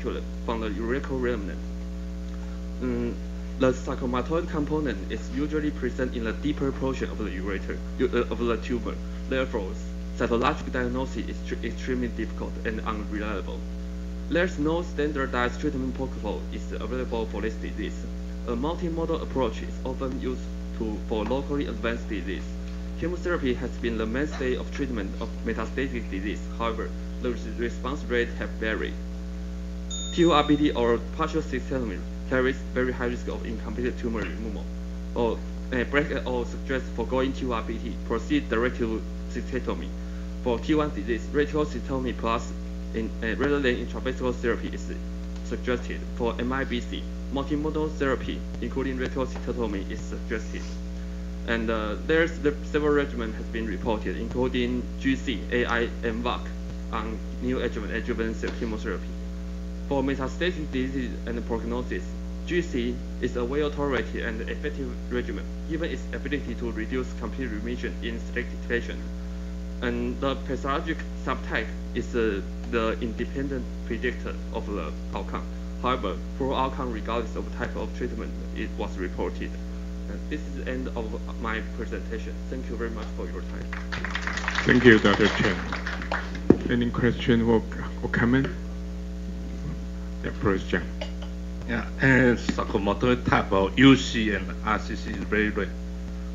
reticulum from the urethral remnant. The sarcomatoid component is usually present in the deeper portion of the ureter of the tumor. Therefore, cytologic diagnosis is extremely difficult and unreliable. There's no standardized treatment protocol is available for this disease. A multimodal approach is often used for locally advanced disease. Chemotherapy has been the mainstay of treatment of metastatic disease. However, the response rate have varied. TURBT or partial cystectomy carries very high risk of incomplete tumor removal. Or suggests for going TURBT, proceed direct to cystectomy. For T1 disease, radical cystectomy plus rather than intravesical therapy is suggested. For MIBC, multimodal therapy, including radical cystectomy, is suggested. And there's several regimens have been reported, including GC, AI, and VAC on neoadjuvant adjuvant chemotherapy. For metastatic disease and prognosis, GC is a well-tolerated and effective regimen, given its ability to reduce complete remission in selected patients. And the pathologic subtype is the independent predictor of the outcome. However, poor outcome regardless of type of treatment, it was reported. This is the end of my presentation. Thank you very much for your time. Thank you, Dr. Chen. Any question or comment? Yeah, Professor Chang. Yeah, and sarcomatoid type of UC and RCC is very rare.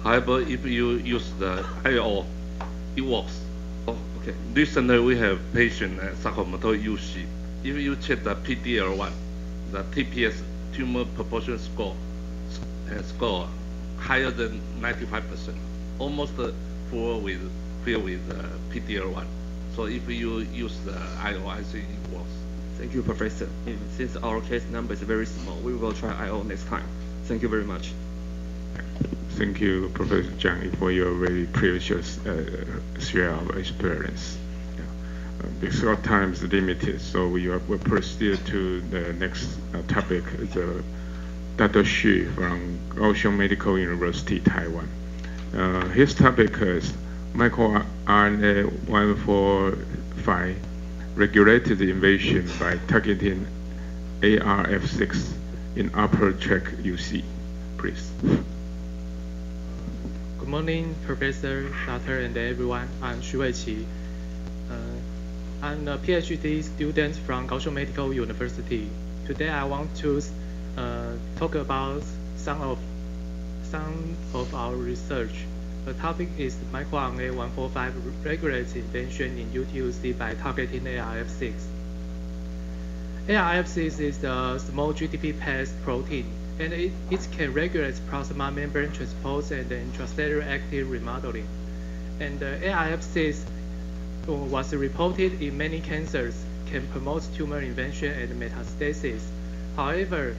However, if you use the IO, it works. Oh, okay. Recently, we have patient sarcomatoid UC. If you check the PDL1, the TPS tumor proportion score higher than 95%, almost filled with PDL1. So if you use the IO, I think it works. Thank you, Professor. Since our case number is very small, we will try IO next time. Thank you very much. Thank you, Professor Chang, for your very precious share of experience. Yeah. Because our time is limited, so we will proceed to the next topic. Dr. Xu from Kaohsiung Medical University, Taiwan. His topic is microRNA 145 regulated invasion by targeting ARF6 in upper tract UC. Please. Good morning, Professor, Doctor, and everyone. I'm Wei-Yu. I'm a PhD student from Kaohsiung Medical University. Today, I want to talk about some of our research. The topic is microRNA 145 regulated invasion in UTUC by targeting ARF6. ARF6 is a small GTP-PAS protein, and it can regulate plasma membrane transport and intracellular active remodeling. And ARF6 was reported in many cancers, can promote tumor invasion and metastasis. However,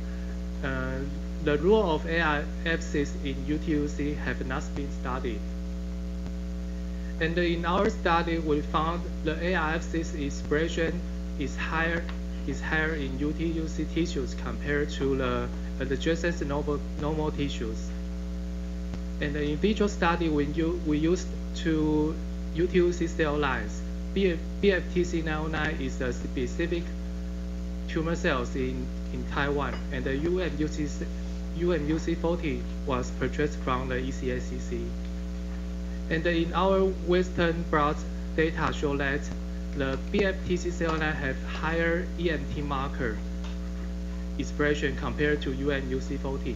the role of ARF6 in UTUC have not been studied. And in our study, we found the ARF6 expression is higher in UTUC tissues compared to the adjacent normal tissues. And in vitro study, we used two UTUC cell lines. BFTC909 is a specific tumor cells in Taiwan, and the UMUC40 was purchased from the ECACC. And in our Western blot data show that the BFTC cell line have higher EMT marker expression compared to UMUC40.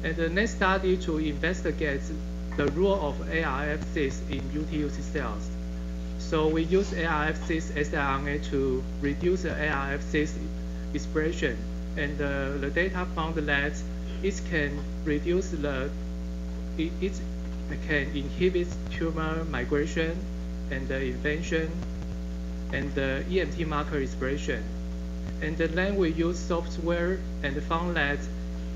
And the next study to investigate the role of ARF6 in UTUC cells. So we use ARF6 siRNA to reduce the ARF6 expression, and the data found that it can reduce it can inhibit tumor migration and the invasion and the EMT marker expression. And then we use software and found that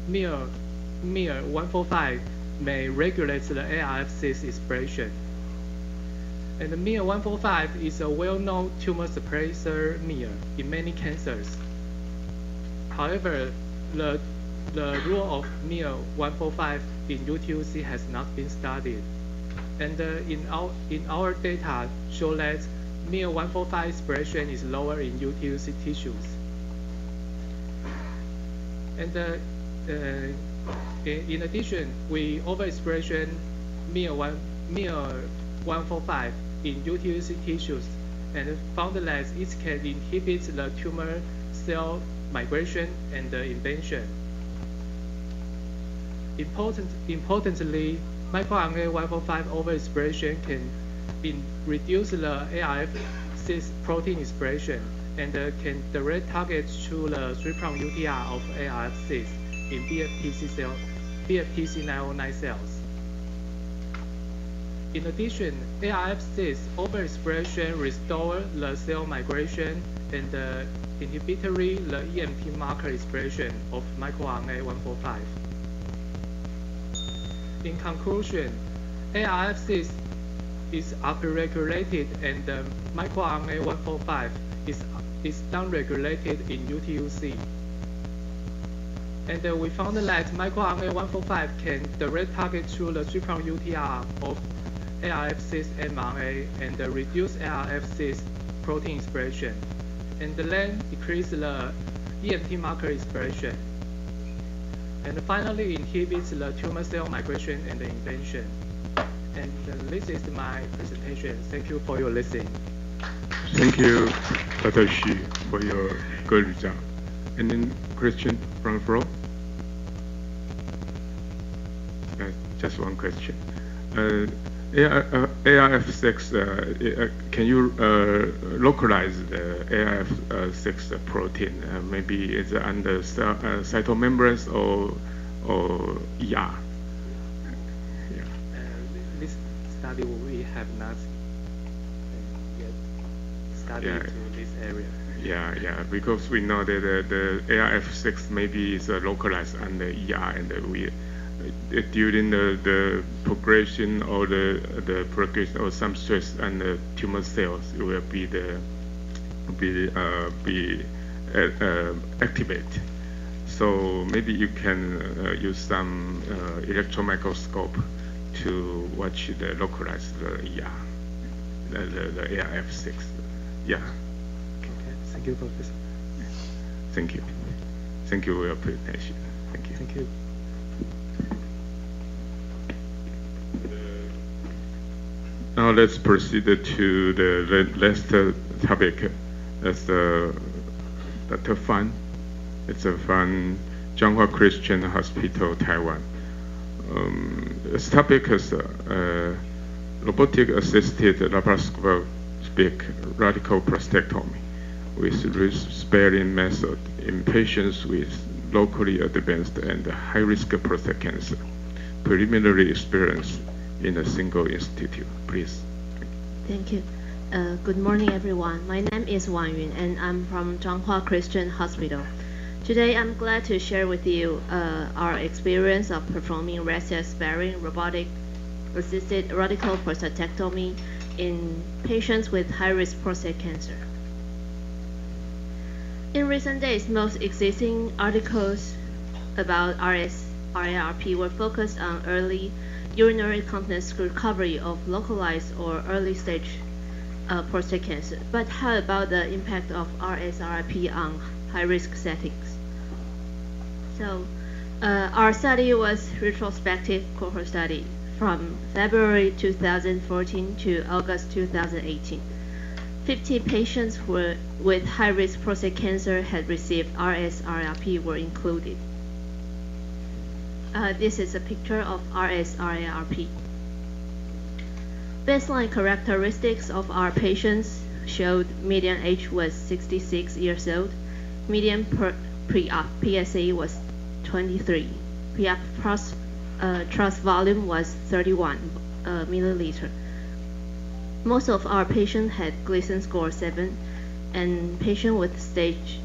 MIR145 may regulate the ARF6 expression. And the MIR145 is a well-known tumor suppressor MIR in many cancers. However, the role of MIR145 in UTUC has not been studied. And in our data show that MIR-145 expression is lower in UTUC tissues. And in addition, we overexpression MIR-145 in UTUC tissues and found that it can inhibit the tumor cell migration and invasion. Importantly, microRNA 145 overexpression can reduce the ARF6 protein expression and can direct target to the 3' UTR of ARF6 in BFTC909 cells. In addition, ARF6 overexpression restores the cell migration and inhibitory the EMT marker expression of microRNA 145. In conclusion, ARF6 is upregulated and microRNA 145 is downregulated in UTUC. And we found that microRNA 145 can direct target to the 3' UTR of ARF6 mRNA and reduce ARF6 protein expression, and then decrease the EMT marker expression. And finally, inhibits the tumor cell migration and invasion. And this is my presentation. Thank you for your listening. Thank you, Dr. Hsu, for your good result. And then Christian from the floor. Just one question. ARF6, can you localize the ARF6 protein? Maybe it's under cytomembranes or ER? Yeah. This study we have not yet studied to this area. Yeah, because we know that the ARF6 maybe is localized under ER, and we during the progression or the progression or some stress on the tumor cells, it will be activate. So maybe you can use some electron microscope to watch the localized ER, the ARF6. Yeah. Okay. Thank you, Professor. Thank you. Thank you for your presentation. Thank you. Thank you. Now let's proceed to the last topic. That's Dr. Fan. It's from Changhua Christian Hospital, Taiwan. This topic is robotic-assisted laparoscopic radical prostatectomy with risk-sparing method in patients with locally advanced and high-risk prostate cancer. Preliminary experience in a single institute, please. Thank you. Good morning, everyone. My name is Wang Yun, and I'm from Changhua Christian Hospital. Today, I'm glad to share with you our experience of performing radiation-sparing robotic-assisted radical prostatectomy in patients with high-risk prostate cancer. In recent days, most existing articles about RS-RARP were focused on early urinary incontinence recovery of localized or early stage prostate cancer. But how about the impact of RS-RARP on high-risk settings? So our study was retrospective cohort study from February 2014 to August 2018. 50 patients with high-risk prostate cancer had received RS-RARP were included. This is a picture of RS-RARP. Baseline characteristics of our patients showed median age was 66 years old, median pre-op PSA was 23, pre-op trust volume was 31 milliliter. Most of our patients had Gleason score 7, and patient with stage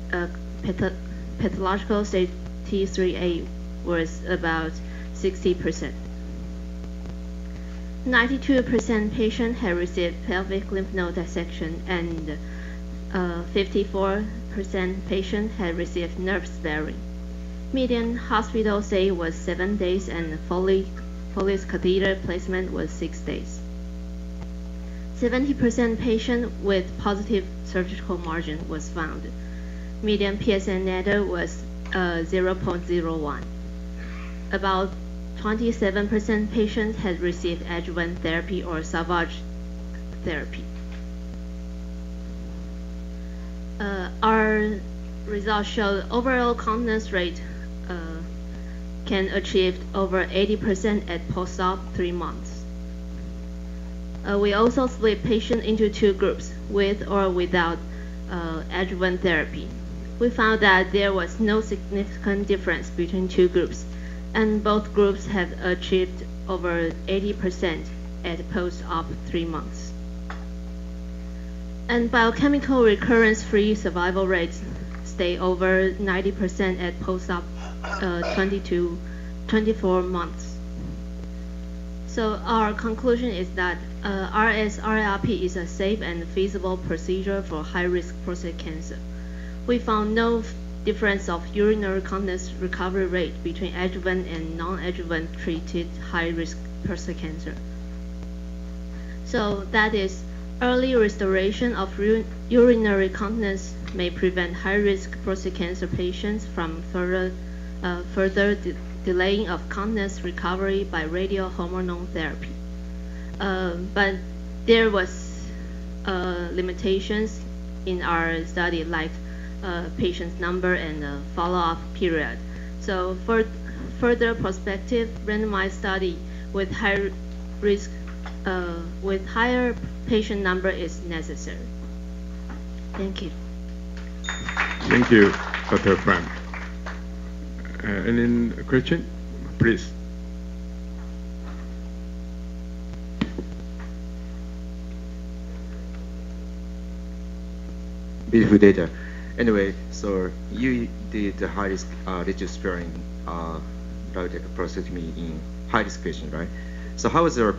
pathological stage T3A was about 60%. 92% patient had received pelvic lymph node dissection, and 54% patient had received nerve sparing. Median hospital stay was 7 days, and Foley's catheter placement was 6 days. 70% patient with positive surgical margin was found. Median PSA net was 0.01. About 27% patients had received adjuvant therapy or salvage therapy. Our results showed overall continence rate can achieve over 80% at post-op 3 months. We also split patients into 2 groups, with or without adjuvant therapy. We found that there was no significant difference between 2 groups, and both groups had achieved over 80% at post-op 3 months. And biochemical recurrence-free survival rates stay over 90% at post-op 24 months. So our conclusion is that RS-RARP is a safe and feasible procedure for high-risk prostate cancer. We found no difference of urinary continence recovery rate between adjuvant and non-adjuvant treated high-risk prostate cancer. So that is, early restoration of urinary continence may prevent high-risk prostate cancer patients from further delaying of continence recovery by radiohormonal therapy. But there was limitations in our study, like patients' number and follow-up period. So for further prospective randomized study with high risk with higher patient number is necessary. Thank you. Thank you, Dr. Frank. Any question, please? Beautiful data. Anyway, so you did the high risk registering biotech prostatectomy in high risk patient, right? So how is your